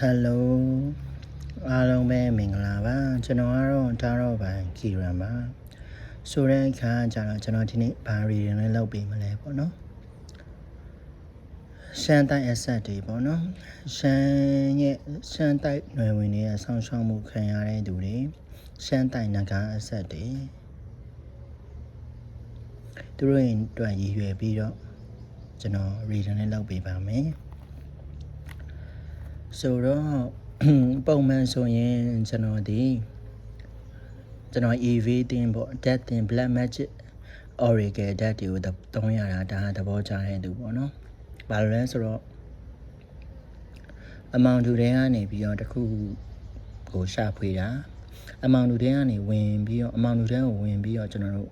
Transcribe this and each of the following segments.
Hello အားလုံးပဲမင်္ဂလာပါကျွန်တော်ကတော့တာရောပိုင်ကီရန်ပါဆိုတဲ့အခါကျတော့ကျွန်တော်ဒီနေ့ဘာရီရင်လေးလုပ်ပေးမလဲပေါ့နော်ရှမ်းတိုင်းအဆက်တွေပေါ့နော်ရှမ်းတိုင်းຫນွယ်ဝင်တွေရဲ့ဆောင်းရှောင်းမှုခံရတဲ့သူတွေရှမ်းတိုင်းနဂါအဆက်တွေသူတို့ရင်အတွက်ရည်ရွယ်ပြီးတော့ကျွန်တော်ရီရင်လေးလုပ်ပေးပါမယ်ဆိုတော့ပုံမှန်ဆိုရင်ကျွန်တော် EV တင်ပေါ့ death တင် black magic oracle death တွေကိုသုံးရတာဒါသဘောကျတဲ့သူပေါ့နော်ဘာလို့လဲဆိုတော့အမောင်သူတွေကနေပြီးတော့တခုကိုရှာဖွေတာအမောင်သူတွေကနေဝင်ပြီးတော့အမောင်သူတွေကိုဝင်ပြီးတော့ကျွန်တော်တို့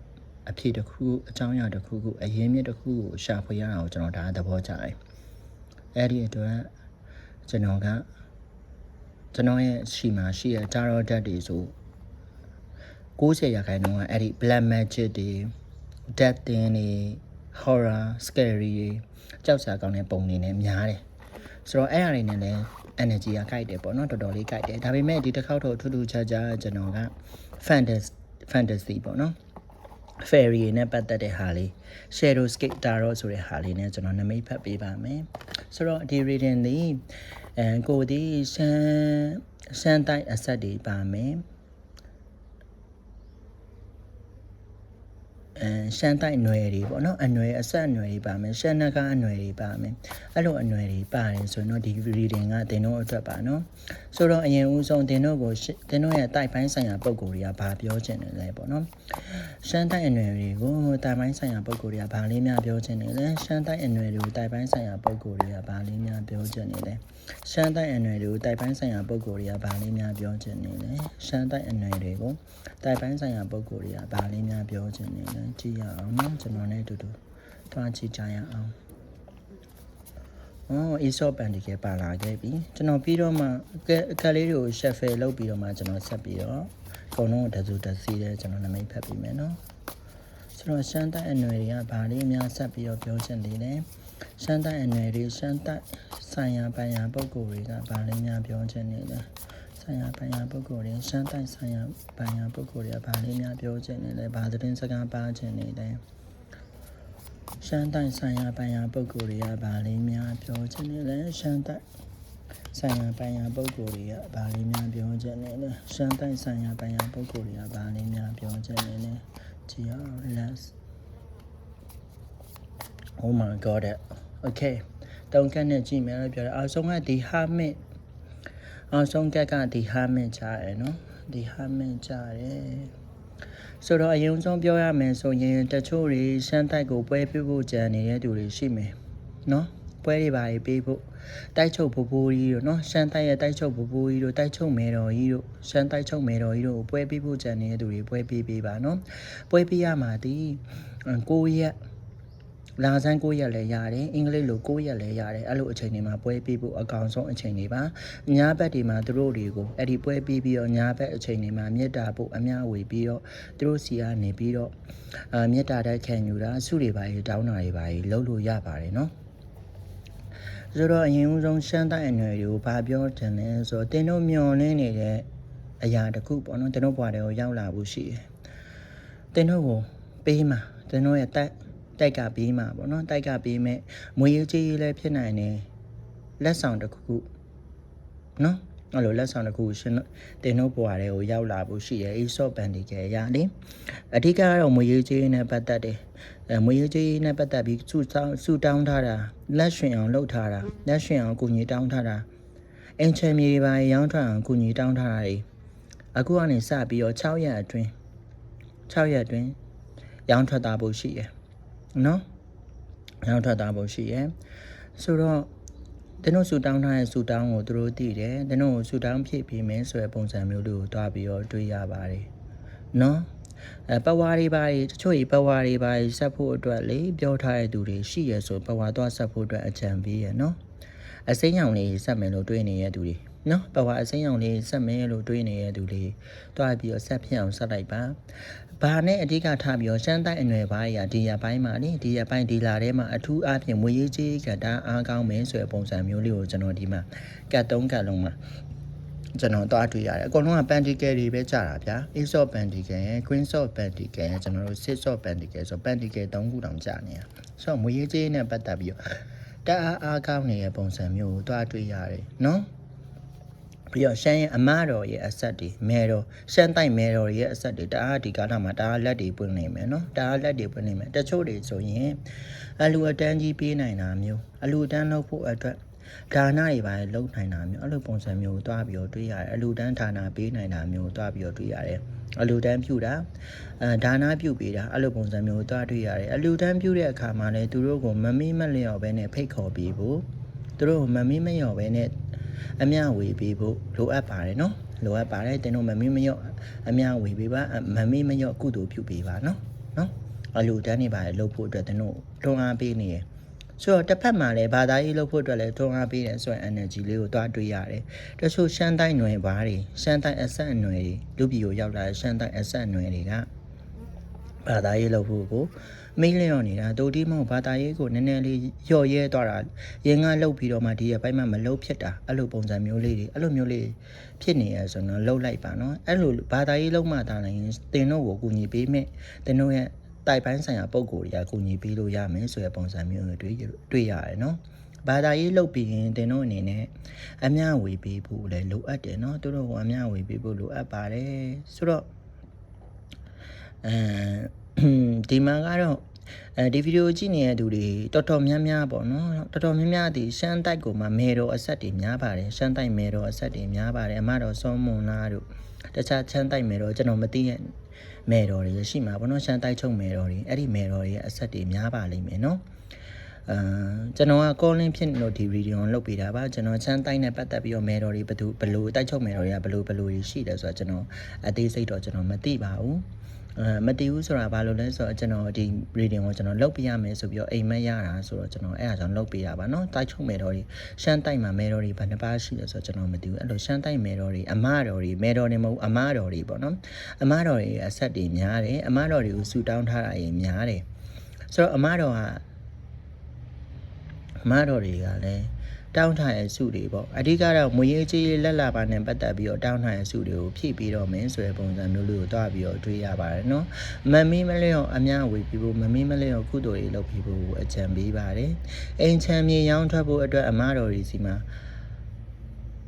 အဖြစ်တစ်ခုအကြောင်းအရာတစ်ခုကိုအရင်းမြစ်တစ်ခုကိုရှာဖွေရတာကိုကျွန်တော်ဒါသဘောကျတယ်အဲ့ဒီအတွက်ကျွန်တော်ရဲ့ရှိမှရှိရတာရောဓာတ်တွေဆို90%ကအဲ့ဒီ black magic တွေ death တင်တွေ horror scary တွေကြောက်စရာကောင်းတဲ့ပုံတွေနဲ့များတယ်ဆိုတော့အဲ့အရာတွေနဲ့လည်း energy ကကိုက်တယ်ပေါ့နော်တော်တော်လေးကိုက်တယ်ဒါပေမဲ့ဒီတစ်ခေါက်တော့ထူးထူးခြားခြားကျွန်တော်က fantasy ပေါ့နော် fairy နဲ့ပတ်သက်တဲ့ဟာလေး shadowscape tarot ဆိုတဲ့ဟာလေးနဲ့ကျွန်တော်နမိတ်ဖတ်ပေးပါမယ်ဆိုတော့ဒီ reading လေးကိုဒီရှမ်းတိုင်းအဆက်တွေပါမယ်ရှမ်းတိုင်းအနွယ်တွေပေါ့နော်အနွယ်အဆက်အနွယ်တွေပါမယ်ရှမ်းနဂါအနွယ်တွေပါမယ်အဲ့လိုအနွယ်တွေပါတယ်ဆိုတော့ဒီ reading ကသင်တို့အတွက်ပါနော်ဆိုတော့အရင်ဦးဆုံးသင်တို့ရဲ့တိုက်ပိုင်းဆိုင်ရာပုံကိုယ်တွေကဘာပြောချင်တယ်လဲပေါ့နော်ရှမ်းတိုင်းအနွယ်တွေကိုတိုက်ပိုင်းဆိုင်ရာပုံကိုယ်တွေကဘာလေးများပြောချင်တယ်လဲရှမ်းတိုင်းအနွယ်တွေကိုတိုက်ပိုင်းဆိုင်ရာပုံကိုယ်တွေကဘာလေးများပြောချင်တယ်လဲရှမ်းတိုင်းအနွယ်တွေကိုတိုက်ပိုင်းဆိုင်ရာပုံကိုယ်တွေကဘာလေးများပြောချင်တယ်လဲရှမ်းတိုင်းအနွယ်တွေကိုတိုက်ပိုင်းဆိုင်ရာပုံကိုယ်တွေကဘာလေးများပြောချင်တယ်လဲကြည့်ရအောင်နော်ကျွန်တော်နဲ့အတူတူတွားကြည့်ကြရအောင်Aesop ပန်ဒီကပါလာခဲ့ပြီကျွန်တော်ပြီးတော့မှကလေးတွေကို shuffle လုပ်ပြီးတော့မှကျွန်တော်ဆက်ပြီးတော့အကုန်လုံးတစုတစည်းတဲ့ကျွန်တော်နမိတ်ဖတ်ပြီးမယ်နော်ဆိုတော့ရှမ်းတိုင်းအနွယ်တွေကဘာလေးအများဆက်ပြီးတော့ပြောချင်သေးတယ်ရှမ်းတိုင်းအနွယ်တွေရှမ်းတိုင်းဆိုင်ရာပန်ရာပုံကိုယ်တွေကဘာလေးများပြောချင်နေလဲဆိုင်ရာပန်ရာပုဂ္ဂိုလ်တွေရှမ်းတိုင်းဆိုင်ရာပန်ရာပုဂ္ဂိုလ်တွေကဘာလေးများပြောချင်နေလဲဘာသတင်းစကားပါချင်နေလဲရှမ်းတိုင်းဆိုင်ရာပန်ရာပုဂ္ဂိုလ်တွေကဘာလေးများပြောချင်နေလဲရှမ်းတိုင်းဆိုင်ရာပန်ရာပုဂ္ဂိုလ်တွေကဘာလေးများပြောချင်နေလဲရှမ်းတိုင်းဆိုင်ရာပန်ရာပုဂ္ဂိုလ်တွေကဘာလေးများပြောချင်နေလဲကြည့်အောင် let's oh my god okay တောင်းကနဲ့ကြည့်မယ်လို့ပြောတယ်အောင်ဆုံးကဒီ hermitအောင်ဆုံးကဒီ hermit ချရဲနော်ဒီ hermit ချရဲဆိုတော့အရင်ဆုံးပြောရမယ်ဆိုရင်တချို့တွေရှမ်းတိုက်ကိုပွဲပြဖို့ကြံနေတဲ့သူတွေရှိမယ်နော်ပွဲတွေပါပေးဖို့တိုက်ချုပ်ဘိုးဘိုးကြီးတို့နော်ရှမ်းတိုက်ရဲ့တိုက်ချုပ်ဘိုးဘိုးကြီးတို့တိုက်ချုပ်မဲတော်ကြီးတို့ရှမ်းတိုက်ချုပ်မဲတော်ကြီးတို့ပွဲပြဖို့ကြံနေတဲ့သူတွေပွဲပေးပါနော်ပွဲပြရမှာဒီ9ရက်လာဆန်း9ရက်လည်းရတယ်အင်္ဂလိပ်လို9ရက်လည်းရတယ်အဲ့လိုအချိန်တွေမှာပွဲပြီးဖို့အကောင်ဆုံးအချိန်တွေပါညဘက်တွေမှာသူတို့တွေကိုအဲ့ဒီပွဲပြီးပြီးတော့ညဘက်အချိန်တွေမှာမေတ္တာဖို့အများဝေပြီးတော့သူတို့စီကနေပြီးတော့မေတ္တာတဲ့ခံယူတာဆုတွေပါရေးတောင်းတာတွေပါရေးလုပ်လို့ရပါတယ်နော်ဆိုတော့အရင်ဦးဆုံးရှမ်းတိုင်းအနွယ်တွေကိုဘာပြောတယ်လဲဆိုတော့တင်းတို့မျောလင်းနေတဲ့အရာတစ်ခုပေါ့နော်တင်းတို့ဘွားတွေကိုရောက်လာဖို့ရှိတယ်တင်းတို့ကိုပေးမှာတင်းတို့ရဲ့တိုက်ကပေးမှာပေါ့နော်တိုက်ကပေးမဲ့မွေးရေးကြီးလည်းဖြစ်နိုင်တယ်လက်ဆောင်တစ်ခုနော်အဲ့လိုလက်ဆောင်တစ်ခုရှင်တင်တို့ဘွားတွေကိုရောက်လာဖို့ရှိရယ် Aesop ပန်ဒီကယ်ရလေအဓိကကတော့မွေးရေးကြီးနဲ့ပတ်သက်တယ်မွေးရေးကြီးနဲ့ပတ်သက်ပြီးစုတောင်းထားတာလက်ရှင်အောင်လုပ်ထားတာလက်ရှင်အောင်ကိုကြီးတောင်းထားတာအင်ချင်မြေပါရောင်းထွက်အောင်ကိုကြီးတောင်းထားတာတွေအခုကနေစပြီးတော့6ရက်အတွင်းရောင်းထွက်တာဖို့ရှိရယ်နော်ရောက်ထွက်တာဖို့ရှိရယ်ဆိုတော့တင်းတို့ဆူတောင်းထားတဲ့ဆူတောင်းကိုသူတို့သိတယ်တင်းတို့ဆူတောင်းဖြည့်ပြီးမယ်ဆိုတဲ့ပုံစံမျိုးတွေကိုတွားပြီးတော့တွေးရပါတယ်နော်ပဝါတွေပါတချို့ပဝါတွေပါဆက်ဖို့အတွက်လေပြောထားတဲ့သူတွေရှိရယ်ဆိုပဝါသွားဆက်ဖို့အတွက်အကြံပေးရယ်နော်အစိမ်းရောင်လေးဆက်မယ်လို့တွေးနေတဲ့သူတွေ နော်ပဝါအစိမ်းအောင်လေးဆက်မဲလို့တွေးနေတဲ့သူလေးတွားပြီးတော့ဆက်ဖြစ်အောင်ဆက်လိုက်ပါဘာနဲ့အဓိကထားပြီးတော့ရှမ်းတိုင်းအနွယ်ပိုင်းရာဒီရပိုင်းမှာလေဒီရပိုင်းဒီလာထဲမှာအထူးအားဖြင့်မွေရေးကြီးကတာအားကောင်းမယ်ဆိုတဲ့ပုံစံမျိုးလေးကိုကျွန်တော်ဒီမှာကတ်3ကတ်လုံးမှာကျွန်တော်တွားတွေ့ရတယ်အကုန်လုံးက Pentacle တွေပဲကြာတာဗျာ Ace of Pentacle ရယ် Queen of Pentacle ရယ်ကျွန်တော်တို့ Six of Pentacle ဆို Pentacle 3ခုတောင်ကြာနေတာဆိုတော့မွေရေးကြီးနဲ့ပတ်သက်ပြီးတော့တအားကောင်းနေတဲ့ပုံစံမျိုးကိုတွားတွေ့ရတယ်နော်ပြီးတော့ရှမ်းရဲ့အမတော်ရဲ့အဆက်တွေမဲတော်ရှမ်းတိုက်မဲတော်ရဲ့အဆက်တွေတအားဒီကားမှာတအားလက်တွေပွင့်နေမယ်နော်တအားလက်တွေပွင့်နေမယ်တချို့တွေဆိုရင်အလူအတန်းကြီးပေးနိုင်တာမျိုးအလူအတန်းလုပ်ဖို့အတွက်ဒါနတွေပါလုပ်နိုင်တာမျိုးအဲ့လိုပုံစံမျိုးကိုတွားပြီးတော့တွေးရတယ်အလူတန်းဌာနပေးနိုင်တာမျိုးကိုတွားပြီးတော့တွေးရတယ်အလူတန်းပြုတာဒါနပြုပေးတာအဲ့လိုပုံစံမျိုးကိုတွားတွေးရတယ်အလူတန်းပြုတဲ့အခါမှာလည်းသူတို့ကိုမမေ့မလျော့ပဲနဲ့ဖိတ်ခေါ်ပြီးဖို့သူတို့ကိုမမေ့မလျော့ပဲနဲ့အမျှဝေပေးဖို့လိုအပ်ပါတယ်နော်လိုအပ်ပါတယ်တင်တို့မမေ့မလျော့အမျှဝေပေးပါမမေ့မလျော့ကုသိုလ်ပြုပေးပါနော်အလူတန်းနေပါလေလုပ်ဖို့အတွက်တင်တို့တွန်းအားပေးနေရဆိုတော့တစ်ဖက်မှာလည်းဘာသာရေးလုပ်ဖို့အတွက်လည်းတွန်းအားပေးတယ်ဆိုရင် energy လေးကိုတွားတွေ့ရတယ်တချို့ရှမ်းတိုင်းຫນွယ်ဘာတွေရှမ်းတိုင်းအဆက်အနွယ်တွေလူပြည်ကိုရောက်လာတဲ့ရှမ်းတိုင်းအဆက်အနွယ်တွေကဘာသာရေးလုပ်ဖို့ကိုမိလျော့နေတာတို့ဒီမဟုတ်ဘာသာရေးကိုနည်းနည်းလေးလျော့ရဲသွားတာရင်ကလှုပ်ပြီးတော့မှဒီရဲ့ဘက်မှမလှုပ်ဖြစ်တာအဲ့လိုပုံစံမျိုးလေးတွေအဲ့လိုမျိုးလေးဖြစ်နေရဆိုတော့လှုပ်လိုက်ပါနော်အဲ့လိုဘာသာရေးလုံးမှတာလည်းတင်တို့ကိုအကူအညီပေးမယ်တင်တို့ရဲ့တိုက်ပိုင်းဆိုင်ရာပုံကိုယ်တွေကအကူအညီပေးလို့ရမယ်ဆိုတဲ့ပုံစံမျိုးတွေတွေ့ရတယ်နော်ဘာသာရေးလုပ်ပြီးရင်တင်တို့အနေနဲ့အမျှဝေပေးဖို့လည်းလိုအပ်တယ်နော်တို့တို့ကအမျှဝေပေးဖို့လိုအပ်ပါတယ်ဆိုတော့ဒီမှာကတော့ဒီဗီဒီယိုကြည့်နေတဲ့သူတွေတော်တော်များများပေါ့နော်တော်တော်များများဒီရှမ်းတိုက်ကိုမှမဲတော်အဆက်တွေများပါတယ်ရှမ်းတိုက်မဲတော်အဆက်တွေများပါတယ်အမတော်စောမွန်လာတို့တခြားရှမ်းတိုက်မဲတော်ကျွန်တော်မသိရဲ့မဲတော်တွေရှိမှာပေါ့နော်ရှမ်းတိုက်ချုပ်မဲတော်တွေအဲ့ဒီမဲတော်တွေရဲ့အဆက်တွေများပါလိမ့်မယ်နော်ကျွန်တော်က calling ဖြစ်လို့ဒီဗီဒီယိုလုပ်ပေးတာပါကျွန်တော်ချမ်းတိုင်းနဲ့ပတ်သက်ပြီးတော့မဲတော်တွေဘယ်လိုတိုက်ချုပ်မဲတော်တွေကဘယ်လိုရှိတယ်ဆိုတော့ကျွန်တော်အသေးစိတ်တော့ကျွန်တော်မသိပါဘူးမတည်ဘူးဆိုတာဘာလို့လဲဆိုတော့ကျွန်တော်ဒီ reading ကိုကျွန်တော်လုပ်ပြရမယ်ဆိုပြီးတော့အိမ်မက်ရတာဆိုတော့ကျွန်တော်အဲ့ဒါကြောင့်လုပ်ပြရပါเนาะတိုက်ချုပ်မဲတော်တွေရှမ်းတိုက်မှာမဲတော်တွေဘယ်နှပါရှိလဲဆိုတော့ကျွန်တော်မတည်ဘူးအဲ့လိုရှမ်းတိုက်မဲတော်တွေအမတော်တွေမဲတော်တွေမဟုတ်အမတော်တွေပေါ့เนาะအမတော်တွေအဆက်တွေများတယ်အမတော်တွေကိုဆူတောင်းထားတာတွေများတယ်ဆိုတော့အမတော်တွေကလည်းတောင်းထားတဲ့စုတွေပေါ့အဓိကတော့မွေရေးကြီးလက်လာပါနဲ့ပတ်သက်ပြီးတော့တောင်းထားတဲ့စုတွေကိုဖြည့်ပြီးတော့မင်းဆိုတဲ့ပုံစံမျိုးလေးကိုတွားပြီးတော့တွေးရပါတယ်နော်မမီးမလျော့အများဝေပြီးဖို့မမီးမလျော့ကုသိုလ်တွေလုပ်ပြီးဖို့အကြံပေးပါတယ်အိမ်ချမ်းမြေရောင်းထွက်ဖို့အတွက်အမတော်တွေစီမှာ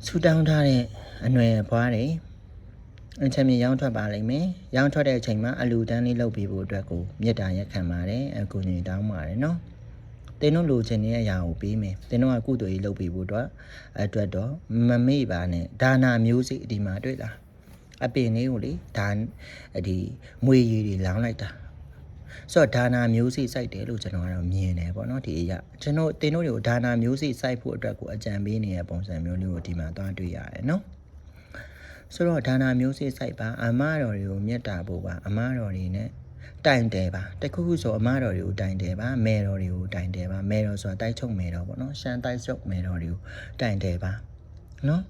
ဆူတောင်းထားတဲ့အနွယ်ဘွားတွေအချမ်းမြေရောင်းထွက်ပါလိမ့်မယ်ရောင်းထွက်တဲ့အချိန်မှာအလူတန်းလေးလုပ်ပြီးဖို့အတွက်ကိုမေတ္တာရက်ခံပါတယ်အကူညီတောင်းပါတယ်နော်တင်တို့လိုချင်တဲ့အရာကိုပေးမယ်တင်တို့ကကုသိုလ်ရေးလုပ်ပြီးဖို့အတွက်တော့မမေ့ပါနဲ့ဒါနာမျိုးစိဒီမှာတွေ့လားအပင်လေးကိုလေဒါဒီမွေရည်တွေလောင်းလိုက်တာဆိုတော့ဒါနာမျိုးစိစိုက်တယ်လို့ကျွန်တော်ကတော့မြင်တယ်ပေါ့နော်ဒီအရာကျွန်တော်တင်တို့တွေကိုဒါနာမျိုးစိစိုက်ဖို့အတွက်ကိုအကြံပေးနေတဲ့ပုံစံမျိုးလေးကိုဒီမှာသွားတွေ့ရတယ်နော်ဆိုတော့ဒါနာမျိုးစိစိုက်ပါအမတော်တွေကိုမြတ်တာဖို့ပါအမတော်တွေနဲ့တိုင်တယ်ပါတခုခုဆိုအမတော်တွေကိုတိုင်တယ်ပါမဲတော်တွေကိုတိုင်တယ်ပါမဲတော်ဆိုတာတိုက်ချုပ်မဲတော်ပေါ့နော်ရှမ်းတိုက်ချုပ်မဲတော်တွေကိုတိုင်တယ်ပါနော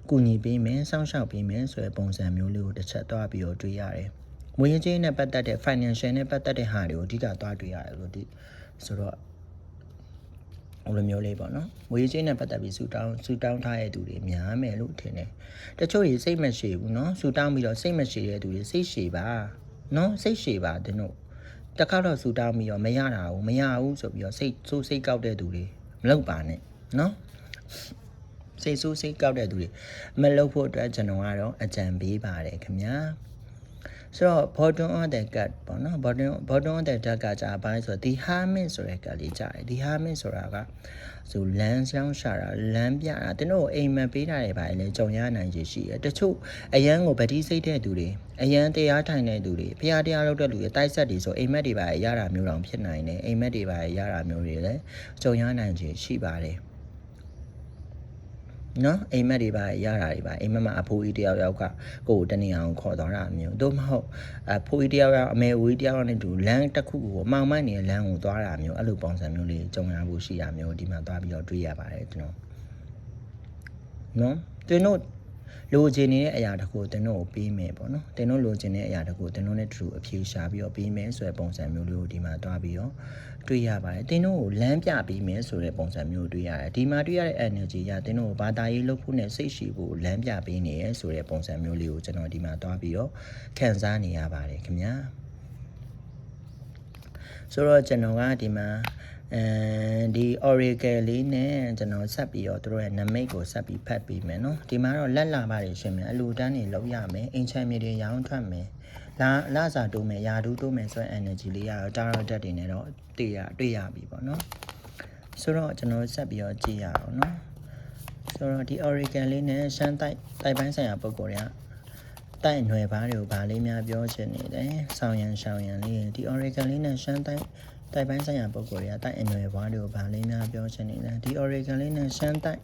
်ကူညီပေးမယ်စောင့်ရှောက်ပေးမယ်ဆိုတဲ့ပုံစံမျိုးလေးကိုတစ်ချက်သွားပြီးတော့တွေ့ရတယ်ငွေကြေးနဲ့ပတ်သက်တဲ့ financial နဲ့ပတ်သက်တဲ့ဟာတွေကိုအဓိကသွားတွေ့ရတယ်လို့ဒီဆိုတော့ဘယ်လိုမျိုးလေးပေါ့နော်ငွေကြေးနဲ့ပတ်သက်ပြီးဆူတောင်းထားတဲ့သူတွေများမယ်လို့ထင်တယ်တချို့တွေစိတ်မရှိဘူးနော်ဆူတောင်းပြီးတော့စိတ်မရှိတဲ့သူတွေစိတ်ရှည်ပါနော်စိတ်ရှည်ပါတဲ့တို့တခါတော့ဆူတောင်းပြီးတော့မရဘူးဆိုပြီးတော့စိတ်ကောက်တဲ့သူတွေမလုပ်ပါနဲ့နော်စိတ်ကောက်တဲ့သူတွေမလုပ်ဖို့အတွက်ကျွန်တော်ကတော့အကြံပေးပါတယ်ခင်ဗျာဆိုတော့ bottom of the cut ပေါ့နော် bottom of the cut ကကြာပိုင်းဆိုတော့ဒီ hermit ဆိုတဲ့ကလေးကြာတယ်ဒီ hermit ဆိုတာကဆိုလမ်းဆောင်ရှာတာလမ်းပြတာတတို့အိမ်မက်ပေးတာတွေပါလေကြုံရနိုင်ခြေရှိတယ်တချို့အရန်ကိုဗတိစိတ်တဲ့သူတွေအရန်တရားထိုင်တဲ့သူတွေဖျားတရားလုပ်တဲ့လူတွေတိုက်ဆက်တွေဆိုအိမ်မက်တွေပါရတာမျိုးတောင်ဖြစ်နိုင်တယ်အိမ်မက်တွေပါရတာမျိုးတွေလည်းကြုံရနိုင်ခြေရှိပါတယ်နော်အိမ်မက်တွေပါရတာတွေပါအိမ်မက်မှာအဖိုးကြီးတယောက်ကကိုယ်တနေအောင်ခေါ်သွားတာမျိုးတို့မဟုတ်အဖိုးကြီးတယောက်အမေဦးကြီးတယောက်နဲ့တူလမ်းတစ်ခုကိုမောင်မိုက်နေတဲ့လမ်းကိုသွားတာမျိုးအဲ့လိုပုံစံမျိုးလေးကြုံရဖို့ရှိတာမျိုးဒီမှာသွားပြီးတော့တွေ့ရပါတယ်ကျွန်တော် နော်တင်းတို့လိုချင်နေတဲ့အရာတခုတင်းတို့ကိုပေးမယ်ပေါ့နော်တင်းတို့လိုချင်တဲ့အရာတခုတင်းတို့နဲ့တူအဖြေရှာပြီးတော့ပေးမယ်ဆိုတဲ့ပုံစံမျိုးလေးကိုဒီမှာတွားပြီးတော့တွေ့ရပါတယ်တင်းတို့ကိုလမ်းပြပေးမယ်ဆိုတဲ့ပုံစံမျိုးတွေ့ရတယ်ဒီမှာတွေ့ရတဲ့ energy ကတင်းတို့ကိုဘာသာရေးလုပ်ဖို့နဲ့စိတ်ရှိဖို့လမ်းပြပေးနေရဆိုတဲ့ပုံစံမျိုးလေးကိုကျွန်တော်ဒီမှာတွားပြီးတော့ခံစားနေရပါတယ်ခင်ဗျာဆိုတော့ကျွန်တော်ကဒီမှာဒီ oracle လေးနဲ့ကျွန်တော်ဆက်ပြီးတော့တို့ရဲ့နမိတ်ကိုဆက်ပြီးဖတ်ပြီးမယ်နော်ဒီမှာတော့လက်လာပါတယ်ရှင်မယ်အလူတန်းတွေလောက်ရမယ်အင်ချမ်းမြေတွေရောင်းထွက်မယ်လာစာတိုးမယ်ယာဒူးတိုးမယ်ဆိုတဲ့ energy လေးကတော့တာရော့တက်တွေနဲ့တော့တွေ့ရပြီပေါ့နော်ဆိုတော့ကျွန်တော်ဆက်ပြီးတော့ကြည့်ရအောင်နော်ဆိုတော့ဒီ oracle လေးနဲ့ရှမ်းတိုက်ပိုင်းဆိုင်ရာပုံကိုယ်တွေကတိုက်ຫນွယ်ဘားတွေကိုဗာလေးများပြောချင်နေတယ်ဆောင်းရံလေးဒီ oracle လေးနဲ့ရှမ်းတိုက်ပိုင်းဆိုင်ရာပုံကိုယ်တွေကတိုက်အနွယ်ဘွားတွေကိုဗာလေးများပြောချင်နေတယ်ဒီ oracle လေးနဲ့ရှမ်းတိုက်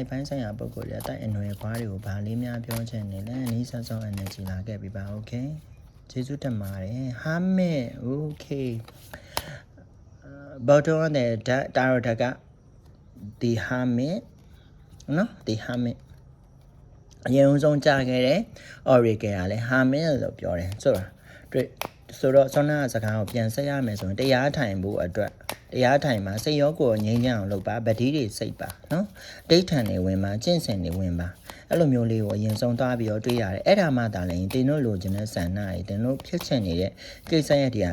ပိုင်းဆိုင်ရာပုံကိုယ်တွေကတိုက်အနွယ်ဘွားတွေကိုဗာလေးများပြောချင်နေတယ်နီးစပ်ဆုံး energy လာခဲ့ပြီပါ okay ကျေးဇူးတင်ပါတယ်ဟာမဲ okay ဘော်တော်နဲ့တာရောတကဒီဟာမဲနော်ဒီဟာမဲအရင်ဆုံးကြားခဲ့တဲ့ oracle ကလည်းဟာမဲလို့ပြောတယ်ဆိုတော့တွေ့ဆိုတော့ဆောင်းနာစကားကိုပြန်ဆက်ရမယ်ဆိုရင်တရားထိုင်ဖို့အတွက်တရားထိုင်မှာစိတ်ရောကိုယ်ငြိမ်းချမ်းအောင်လုပ်ပါဗတိတွေစိတ်ပါနော်ဒိဋ္ဌံတွေဝင်ပါကျင့်စဉ်တွေဝင်ပါအဲ့လိုမျိုးလေးကိုအရင်ဆုံးသွားပြီးတော့တွေးရတယ်အဲ့ဒါမှသာလည်းတင်တို့လိုချင်တဲ့ဆန္ဒတွေတင်တို့ဖြစ်ချင်နေတဲ့ကိစ္စရပ်တွေက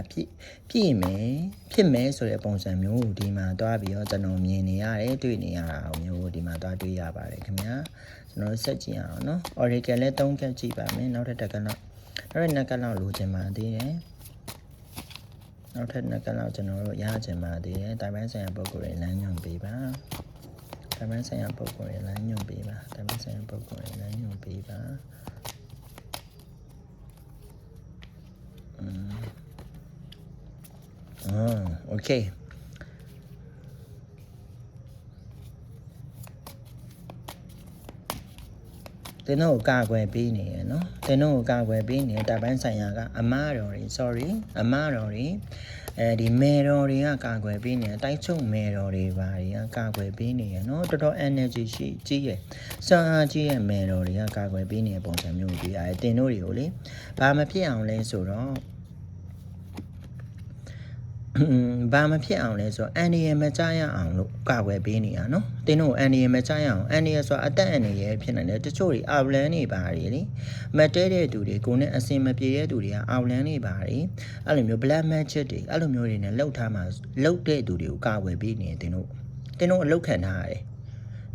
ဖြစ်မယ်ဆိုတဲ့ပုံစံမျိုးကိုဒီမှာသွားပြီးတော့ကျွန်တော်မြင်နေရတယ်တွေ့နေရတာမျိုးကိုဒီမှာသွားတွေ့ရပါတယ်ခင်ဗျာကျွန်တော်ဆက်ကြည့်အောင်နော် oracle လည်း3ကက်ကြည့်ပါမယ်နောက်ထပ်တစ်ကက်နောက်နှစ်ကက်လောက်လိုချင်ပါသေးတယ်နောက်ထပ်နှစ်ကက်လောက်ကျွန်တော်တို့ရချင်ပါသေးတယ်တိုင်ပိုင်းဆိုင်ရာပုံကိုယ်တွေလမ်းညွှန်ပေးပါတိုင်ပိုင်းဆိုင်ရာပုံကိုယ်တွေလမ်းညွှန်ပေးပါတိုင်ပိုင်းဆိုင်ရာပုံကိုယ်တွေလမ်းညွှန်ပေးပါokayတင်တို့ကာကွယ်ပေးနေရနော်တင်တို့ကာကွယ်ပေးနေတိုင်ပိုင်းဆိုင်ရာကအမတော်တွေ sorry အမတော်တွေဒီမေတော်တွေကကာကွယ်ပေးနေတိုက်ချုပ်မေတော်တွေပါတွေကကာကွယ်ပေးနေရနော်တော်တော် energy ရှိကြီးရယ်စွမ်းအားကြီးရဲ့မေတော်တွေကကာကွယ်ပေးနေတဲ့ပုံစံမျိုးတွေ့ရတယ်တင်တို့တွေကိုလေဘာမဖြစ်အောင်လဲဆိုတော့ဘာမဖြစ်အောင်လဲဆိုတော့အန်ဒီရမကြားရအောင်လို့ကာကွယ်ပေးနေရနော်တင်းတို့အန်ဒီရမကြားရအောင်အန်ဒီရဆိုအသက်အန္တရာယ်ဖြစ်နေတယ်တချို့တွေအောက်လန်းနေပါတယ်လေမတဲတဲ့သူတွေကိုနဲ့အစင်မပြေတဲ့သူတွေကအောက်လန်းနေပါတယ်အဲ့လိုမျိုး black magic တွေအဲ့လိုမျိုးတွေနဲ့လှုပ်ထားမှလှုပ်တဲ့သူတွေကိုကာကွယ်ပေးနေတယ်တင်းတို့အလုတ်ခံထားရတယ်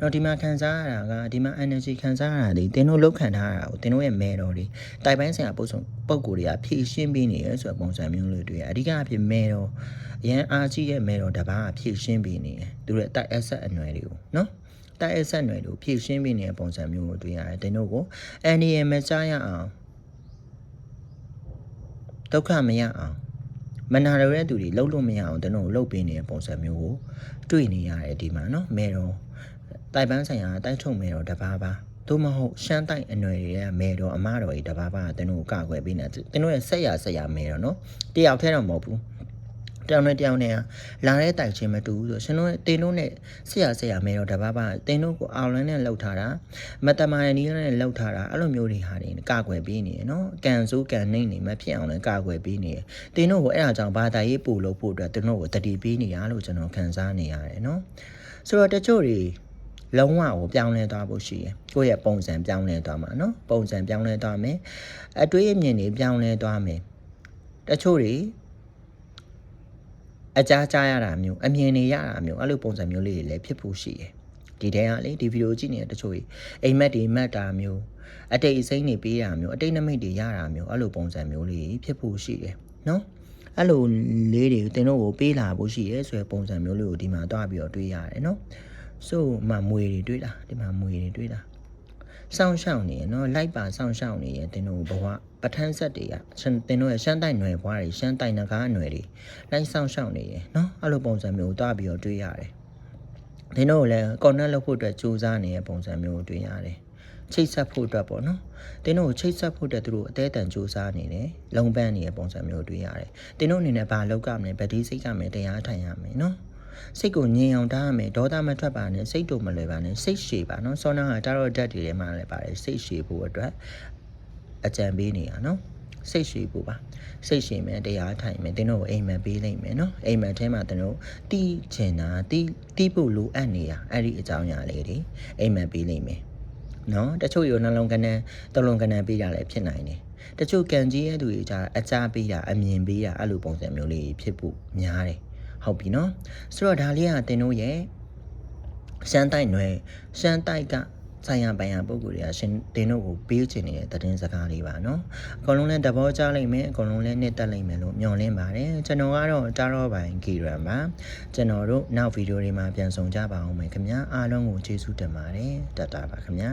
နော်ဒီမှာခံစားရတာကဒီမှာ energy ခံစားရတာလေတင်းတို့လောက်ခံထားရတာကိုတင်းတို့ရဲ့မဲတော်တွေတိုက်ပိုင်းဆိုင်ရာပုံကိုယ်တွေကဖြည့်ရှင်းပေးနေရဆိုတဲ့ပုံစံမျိုးလေးတွေ့ရအဓိကအဖြစ်မဲတော်အရန်အားကြီးရဲ့မဲတော်တပားဖြည့်ရှင်းပေးနေတယ်သူတို့တိုက်အဆက်အနွယ်တွေကိုနော်တိုက်အဆက်အနွယ်တွေကိုဖြည့်ရှင်းပေးနေတဲ့ပုံစံမျိုးကိုတွေ့ရတယ်တင်းတို့ကိုအန်ဒီရမကြားရအောင်ဒုက္ခမရအောင်မနာရတဲ့သူတွေလှုပ်လို့မရအောင်တင်းတို့လှုပ်ပေးနေတဲ့ပုံစံမျိုးကိုတွေ့နေရတယ်ဒီမှာနော်မဲတော်တိုက်ပန်းဆိုင်ရာတိုက်ထုတ်မယ်တော့တပါးပါသို့မဟုတ်ရှမ်းတိုက်အနွယ်ရဲ့မယ်တော့အမတော်ကြီးတပါးပါတင်းတို့ကာကွယ်ပေးနေတင်းတို့ရဲ့ဆက်ရမယ်တော့နော်တယောက်ထဲတော့မဟုတ်ဘူးတယောက်နဲ့လာတဲ့တိုက်ချင်းမတူဘူးဆိုရှင်တို့တင်းတို့နဲ့ဆက်ရမယ်တော့တပါးပါတင်းတို့ကိုအောင်လန်းနဲ့လှုပ်ထားတာမတမာရဲ့နီးနဲ့လှုပ်ထားတာအဲ့လိုမျိုးတွေဟာတွေကာကွယ်ပေးနေရနော်ကန်စိုးကန်နှိမ့်နေမဖြစ်အောင်လည်းကာကွယ်ပေးနေရတင်းတို့ကိုအဲ့အကြောင်းဘာသာရေးပို့လို့ဖို့အတွက်တင်းတို့ကိုတတိပေးနေရလို့ကျွန်တော်ခံစားနေရတယ်နော်ဆိုတော့တချို့တွေလုံးဝကိုပြောင်းလဲသွားဖို့ရှိရယ်ကိုယ့်ရဲ့ပုံစံပြောင်းလဲသွားမှာနော်ပုံစံပြောင်းလဲသွားမယ်အတွေးအမြင်တွေပြောင်းလဲသွားမယ်တချို့တွေအကြားရတာမျိုးအမြင်တွေရတာမျိုးအဲ့လိုပုံစံမျိုးလေးတွေလည်းဖြစ်ဖို့ရှိရယ်ဒီတဲကလေဒီဗီဒီယိုကြည့်နေတဲ့တချို့တွေအိမ်မက်တွေမှတ်တာမျိုးအတိတ်အစိမ်းတွေပေးတာမျိုးအတိတ်နမိတ်တွေရတာမျိုးအဲ့လိုပုံစံမျိုးလေးဖြစ်ဖို့ရှိတယ်နော်အဲ့လိုလေးတွေတင်တို့ကိုပေးလာဖို့ရှိရယ်ဆိုရယ်ပုံစံမျိုးလေးကိုဒီမှာတွားပြီးတော့တွေးရတယ်နော်ဆိုမွေတွေတွေ့တာဒီမှာမွေတွေတွေ့တာစောင်းရှောင်းနေရနော်လိုက်ပါစောင်းရှောင်းနေရတင်တို့ဘဝပထန်းဆက်တွေကတင်တို့ရဲ့ရှမ်းတိုက်ຫນွယ်ဘွားတွေရှမ်းတိုက်နဂါးຫນွယ်တွေလိုက်စောင်းရှောင်းနေရနော်အဲ့လိုပုံစံမျိုးတွားပြီးတော့တွေ့ရတယ်တင်တို့လည်း connect လုပ်ဖို့အတွက်စူးစမ်းနေတဲ့ပုံစံမျိုးကိုတွေ့ရတယ်ချိတ်ဆက်ဖို့အတွက်ပေါ့နော်တင်းတို့ချိတ်ဆက်ဖို့အတွက်သူတို့အသေးအတန်စူးစမ်းနေတယ်လုံပန်းနေတဲ့ပုံစံမျိုးတွေ့ရတယ်တင်းတို့အနေနဲ့ဘာလောက်ကမလဲဗတိစိတ်ကမယ်တရားထိုင်ရမယ်နော် စိတ်ကိုငြိမ်အောင်ထားရမယ်ဒေါသမထွက်ပါနဲ့စိတ်တို့မလွယ်ပါနဲ့စိတ်ရှည်ပါနော်စောနာကတာရော့ဓာတ်တွေထဲမှာလည်းပါတယ်စိတ်ရှည်ဖို့အတွက်အကြံပေးနေတာနော်စိတ်ရှည်ဖို့ပါစိတ်ရှည်မယ်တရားထိုင်မယ်တင်းတို့အိမ်မက်ပေးလိုက်မယ်နော်အိမ်မက်ထဲမှာတင်းတို့တီးချင်တာတီးဖို့လိုအပ်နေတာအဲ့ဒီအကြောင်းအရာလေးတွေအိမ်မက်ပေးလိုက်မယ်နော်တချို့ရောနှလုံးကနန်းတလုံးကနန်းပေးတာလည်းဖြစ်နိုင်တယ်တချို့ကံကြီးရဲ့သူတွေကြအကြပေးတာအမြင်ပေးတာအဲ့လိုပုံစံမျိုးလေးဖြစ်ဖို့များတယ်ဟုတ်ပြီနော်ဆိုတော့ဒါလေးကတင်းတို့ရဲ့ရှမ်းတိုက်ကဆိုင်ရပိုင်ရပုံကိုယ်တွေကရှင်တင်းတို့ကိုပေးချင်နေတဲ့သတင်းစကားလေးပါနော်အကုန်လုံးလည်းသဘောကျလိုက်မယ်အကုန်လုံးလည်းနှစ်သက်လိုက်မယ်လို့မျှော်လင့်ပါတယ်ကျွန်တော်ကတော့တာရောပိုင်ဂီရန်ပါကျွန်တော်တို့နောက်ဗီဒီယိုတွေမှာပြန်ဆောင်ကြပါအောင်မယ်ခင်ဗျာအားလုံးကိုကျေးဇူးတင်ပါတယ်တတ်တာပါခင်ဗျာ